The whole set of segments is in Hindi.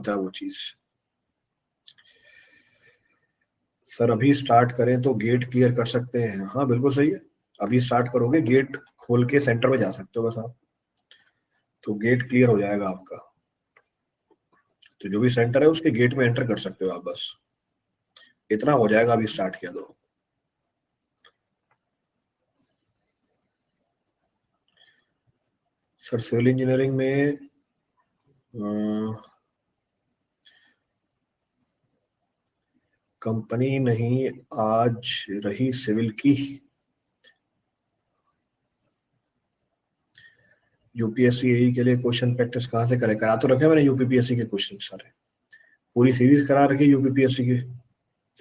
होता है वो चीज। सर अभी स्टार्ट करें तो गेट क्लियर कर सकते हैं? हाँ बिल्कुल सही है, अभी स्टार्ट करोगे गेट खोल के सेंटर में जा सकते हो बस आप, तो गेट क्लियर हो जाएगा आपका। तो जो भी सेंटर है उसके गेट में एंटर कर सकते हो आप, बस इतना हो जाएगा अभी स्टार्ट किया तो। सर सिविल इंजीनियरिंग में कंपनी नहीं आज रही सिविल की, यूपीएससी एई के लिए क्वेश्चन प्रैक्टिस कहाँ से करें? करा तो रखे मैंने यूपीपीएससी के क्वेश्चन सारे, पूरी सीरीज करा रखी यूपीपीएससी के,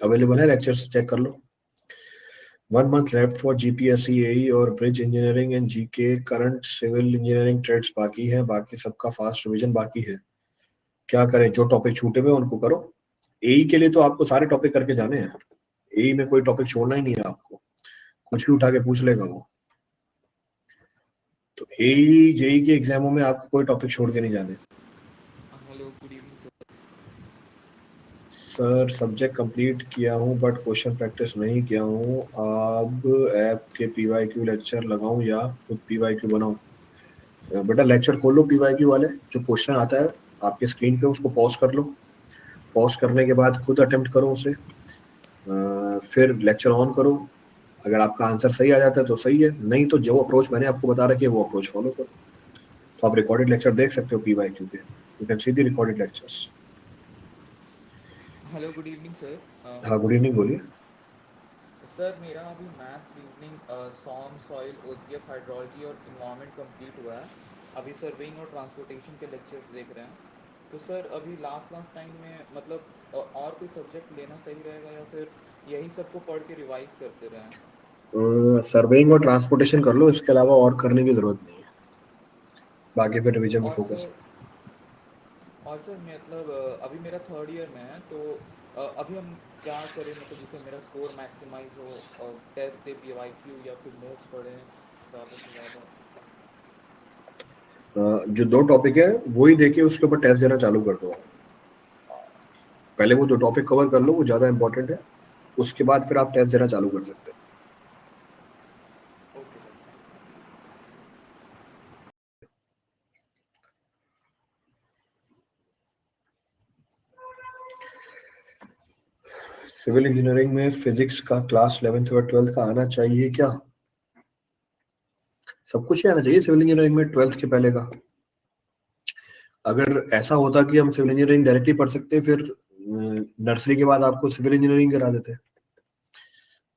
अवेलेबल है, लेक्चर्स चेक कर लो। 1 month left for GPSC AE और bridge engineering and GK, current civil engineering trades बाकी है, बाकी सबका फास्ट रिवीजन बाकी है। क्या करें, जो टॉपिक छूटे हुए उनको करो। एई के लिए तो आपको सारे टॉपिक करके जाने हैं, एई में कोई टॉपिक छोड़ना ही नहीं है आपको, कुछ भी उठा के पूछ लेगा वो। तो एई जेई के एग्जामों में आपको कोई टॉपिक छोड़ के नहीं जाने। Hello good evening sir. Sir subject complete किया हूँ बट क्वेश्चन प्रैक्टिस नहीं किया हूँ, अब ऐप के पीवाईक्यू लेक्चर लगाऊं या खुद पीवाईक्यू बनाऊं? बेटा लेक्चर खोलो पीवाईक्यू वाले, जो क्वेश्चन आता है आपके स्क्रीन पे उसको पॉज कर लो, पॉज करने के बाद खुद अटेम्प्ट करो उसे, फिर लेक्चर ऑन करो। अगर आपका आंसर सही आ जाता है तो सही है, नहीं तो जो अप्रोच मैंने आपको बता रखी है वो अप्रोच फॉलो करो। तो आप रिकॉर्डेड लेक्चर देख सकते हो पीवाईक्यू पे, you can see the recorded lectures. Hello good evening sir. हाँ गुड इवनिंग, बोलिए। सर मेरा अभी maths reasoning SOM soil OCF hydrology और इन्वायरमेंट कंप्लीट हुआ है। अभी सर्वेइंग और ट्रांसपोर्टेशन के लेक्चर्स देख रहे हैं। तो सर अभी लास्ट टाइम में मतलब और कोई सब्जेक्ट लेना सही रहेगा या फिर यही सबको पढ़ के रिवाइज करते रहें? सर्वेइंग और ट्रांसपोर्टेशन कर लो, इसके अलावा और करने की जरूरत नहीं है, बाकी फिर रिवीजन पे और फोकस। सर और सर मतलब अभी मेरा थर्ड ईयर में है तो अभी हम क्या करें मतलब जिससे मेरा स्कोर मैक्सिमाइज हो, टेस्ट दे पीवाईक्यू या फिर नोट्स पढ़ें ज़्यादा से ज़्यादा? जो दो टॉपिक है वही देखिए, उसके ऊपर टेस्ट देना चालू कर दो। पहले वो दो टॉपिक कवर कर लो, वो ज्यादा इंपॉर्टेंट है, उसके बाद फिर आप टेस्ट देना चालू कर सकते हैं। Okay sir. सिविल इंजीनियरिंग में फिजिक्स का क्लास 11th और 12th का आना चाहिए क्या? सब कुछ ही आना चाहिए सिविल इंजीनियरिंग में 12th के पहले का। अगर ऐसा होता कि हम सिविल इंजीनियरिंग डायरेक्टली पढ़ सकते, फिर नर्सरी के बाद आपको सिविल इंजीनियरिंग करा देते।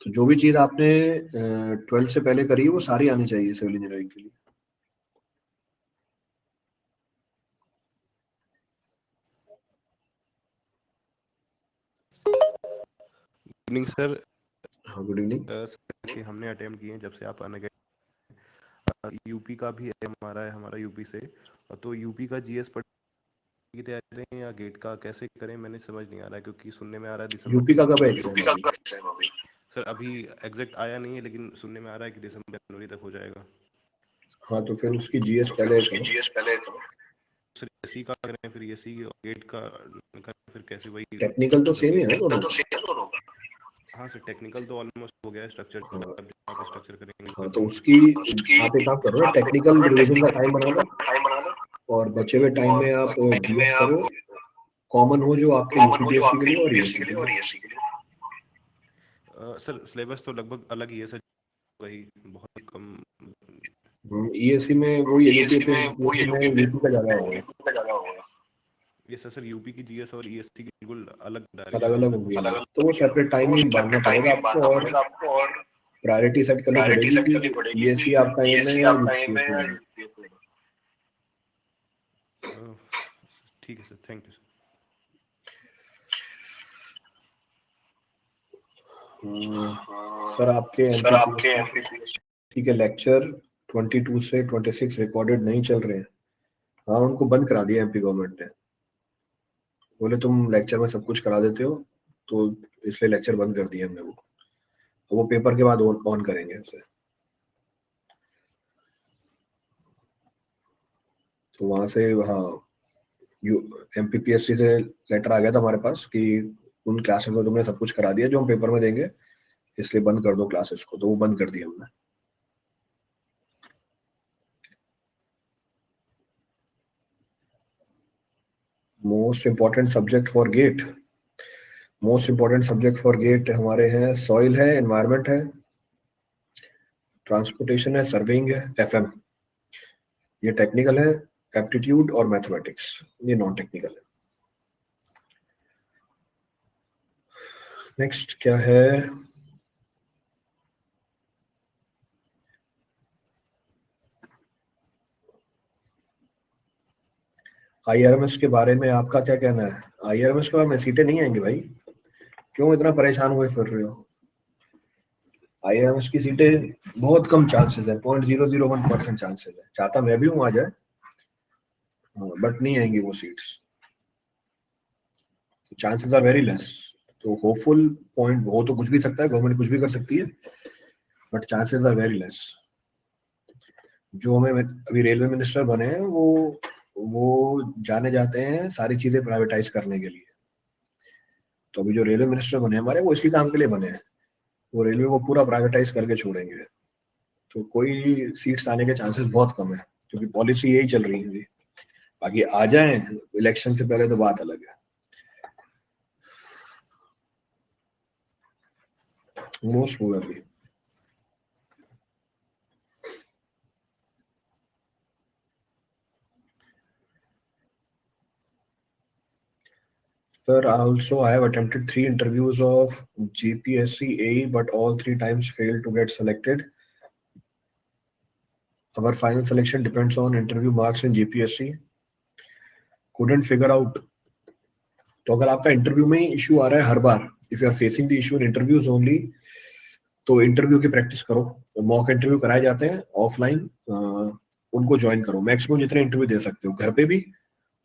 तो जो भी चीज आपने 12th से पहले करी है वो सारी आनी चाहिए सिविल इंजीनियरिंग के लिए। Evening sir. हाँ गुड इवनिंग। सर कि हमने अटेम्प्ट किए हैं जब से आप आने गए, यूपी का भी हमारा है, हमारा यूपी से। तो यूपी का जीएस पढ़ की तैयारी करें या गेट का कैसे करें, मैंने समझ नहीं आ रहा है, क्योंकि सुनने में आ रहा है दिसंबर यूपी का कब है जनवरी एग्जाम तक। अभी? सर अभी एग्जैक्ट आया नहीं है, लेकिन सुनने में आ रहा है कि दिसंबर जनवरी तक हो जाएगा। हाँ तो फिर उसकी जीएस पहले करो। सर एसी का करें फिर एसी गेट का करें फिर कैसे, वही टेक्निकल तो सेम ही है ना गेट? दोनों का। हाँ सर टेक्निकल तो ऑलमोस्ट हो गया है, स्ट्रक्चर हाँ। आप स्ट्रक्चर करेंगे हाँ तो करेंगे। उसकी आप एक काम कर रहे हो, टेक्निकल रिवीजन का टाइम बना लो, और बचे हुए टाइम में आप जीएस करो, कॉमन हो जो आपके यूपीपीएससी के लिए और ईएससी के लिए। सर सिलेबस तो लगभग अलग ही है सर, वही बहुत कम। ईएससी में वही है, यूपीपीएससी में यूपी का ज्यादा होगा, ये सर यूपी की जीएस और ईएससी की बिल्कुल अलग अलग डायरेक्शन है अलग सर। होंगी। तो वो सेपरेट टाइम ही बांधना पड़ेगा आपको, और प्रायोरिटी सेट करनी पड़ेगी कि ईएससी आपका एम है या यूपीपीएससी एम है। ठीक है sir, thank you sir. Sir आपके एमपीपीएससी के लेक्चर 22 से 26 रिकॉर्डेड नहीं चल रहे हैं। हाँ उनको बंद करा दिया एमपी गवर्नमेंट ने, बोले तुम लेक्चर में सब कुछ करा देते हो, तो इसलिए लेक्चर बंद कर दिया हमने वो। तो वो पेपर के बाद ऑन करेंगे उसे। तो वहां से हाँ MPPSC से लेटर आ गया था हमारे पास कि उन क्लासेस में तुमने सब कुछ करा दिया जो हम पेपर में देंगे, इसलिए बंद कर दो क्लासेस को, तो वो बंद कर दिया हमने। Most important subject for GATE, most important subject for GATE हमारे हैं सॉइल है, एनवायरमेंट है, ट्रांसपोर्टेशन है, सर्वेइंग है, FM, ये टेक्निकल है, एप्टीट्यूड और मैथमेटिक्स ये नॉन टेक्निकल है। नेक्स्ट क्या है, IRMS के बारे में आपका क्या कहना है? IRMS के बारे में सीटें नहीं आएंगी भाई, क्यों इतना परेशान हुए फिर रहे हो? IRMS की सीटें बहुत कम चांसेस है, 0.001% चांसेस है, चाहता मैं भी हूँ आ जाए, बट नहीं आएंगी वो seats, chances are very less. तो होपफुल पॉइंट हो तो कुछ भी सकता है, गवर्नमेंट कुछ भी कर सकती है, but chances are very less. जो हमें अभी रेलवे मिनिस्टर बने हैं वो जाने जाते हैं सारी चीजें प्राइवेटाइज करने के लिए। तो अभी जो रेलवे मिनिस्टर बने हमारे, वो इसी काम के लिए बने हैं, वो रेलवे को पूरा प्राइवेटाइज करके छोड़ेंगे। तो कोई सीट्स आने के चांसेस बहुत कम है, क्योंकि पॉलिसी यही चल रही है। बाकी आ जाए इलेक्शन से पहले तो बात अलग है। Most probably Sir, also I have attempted 3 interviews of GPSC AE, but all 3 times failed to get selected. Our final selection depends on interview marks in GPSC. Couldn't figure out. तो अगर आपका इंटरव्यू में इशू आ रहा है हर बार, if you are facing the issue in interviews only, तो इंटरव्यू की प्रैक्टिस करो। मॉक इंटरव्यू कराए जाते हैं ऑफलाइन, उनको ज्वाइन करो। मैक्सिमम जितने इंटरव्यू दे सकते हो घर पे भी,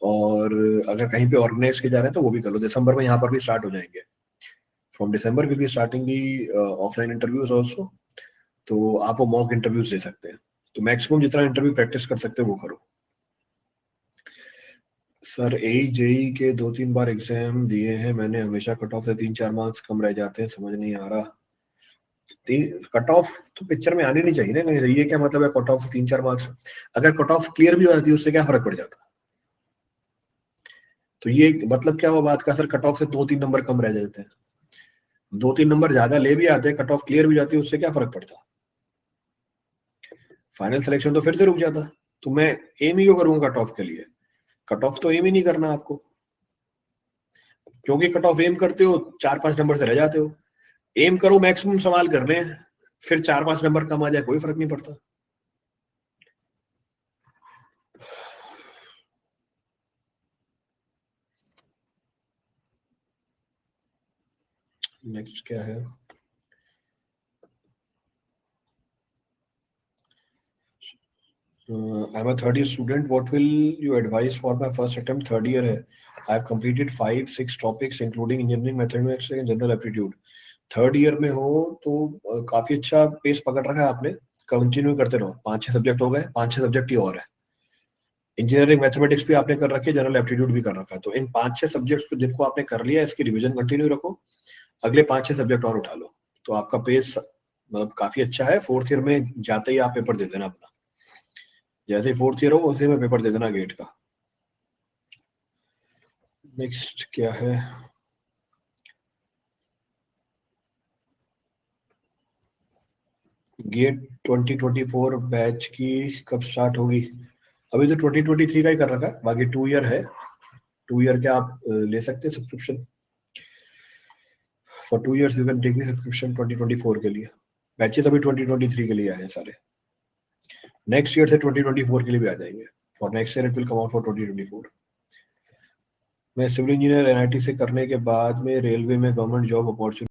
और अगर कहीं पे ऑर्गेनाइज किए जा रहे हैं तो वो भी कर लो। दिसंबर में यहाँ पर भी स्टार्ट हो जाएंगे, from December will be starting the offline interviews also, तो आप वो मॉक इंटरव्यूज दे सकते हैं। तो मैक्सिमम जितना इंटरव्यू प्रैक्टिस कर सकते हैं वो करो। सर AE-JEE के 2-3 बार एग्जाम दिए हैं मैंने, हमेशा कट ऑफ से 3-4 मार्क्स कम रह जाते हैं, समझ नहीं आ रहा। कट ऑफ तो पिक्चर में आनी नहीं चाहिए ना, ये क्या मतलब है कट ऑफ से 3-4 मार्क्स? अगर कट ऑफ क्लियर भी हो जाती है उससे क्या फर्क पड़ जाता? तो ये मतलब क्या हुआ बात का? सर कट ऑफ से 2-3 नंबर कम रह जाते हैं, 2-3 नंबर ज्यादा ले भी आते हैं, कट ऑफ क्लियर भी जाती है, उससे क्या फर्क पड़ता? फाइनल सिलेक्शन तो फिर से रुक जाता। तो मैं एम ही क्यों करूंगा कट ऑफ के लिए? कट ऑफ तो एम ही नहीं करना आपको, क्योंकि कट ऑफ एम करते हो 4-5 नंबर से रह जाते हो। एम करो मैक्सिमम सवाल करने हैं, फिर 4-5 नंबर कम आ जाए कोई फर्क नहीं पड़ता। नेक्स्ट क्या है, I'm a third year student. What will you advise for my first attempt? Third year है, I have completed 5-6 topics including engineering, mathematics and general aptitude. Third year में हो तो काफी अच्छा पेस पकड़ रखा है आपने, कंटिन्यू करते रहो। 5-6 सब्जेक्ट हो गए, 5-6 सब्जेक्ट ही और है। इंजीनियरिंग मैथमेटिक्स भी आपने कर रखी है, जनरल एप्टीट्यूड भी कर रखा है, तो इन 5-6 सब्जेक्ट्स को जिनको आपने कर लिया, इसकी रिवीजन कंटिन्यू रखो, अगले 5-6 सब्जेक्ट और उठा लो, तो आपका पेस मतलब काफी अच्छा है। फोर्थ ईयर में जाते ही आप पेपर दे देना अपना, जैसे फोर्थ ईयर हो उसी में पेपर दे देना गेट का। नेक्स्ट क्या है, गेट 2024 बैच की कब स्टार्ट होगी? अभी तो 2023 का ही कर रखा है, बाकी 2 ईयर है, 2 ईयर के आप ले सकते हैं subscription. For 2 years you can take the subscription 2024 के लिए। बैचेस अभी 2023 के लिए आए हैं सारे, नेक्स्ट ईयर से 2024 के लिए भी आ जाएंगे। For next year it will come out for 2024। मैं सिविल इंजीनियर NIT से करने के बाद में रेलवे में गवर्नमेंट जॉब अपॉर्चुनिटी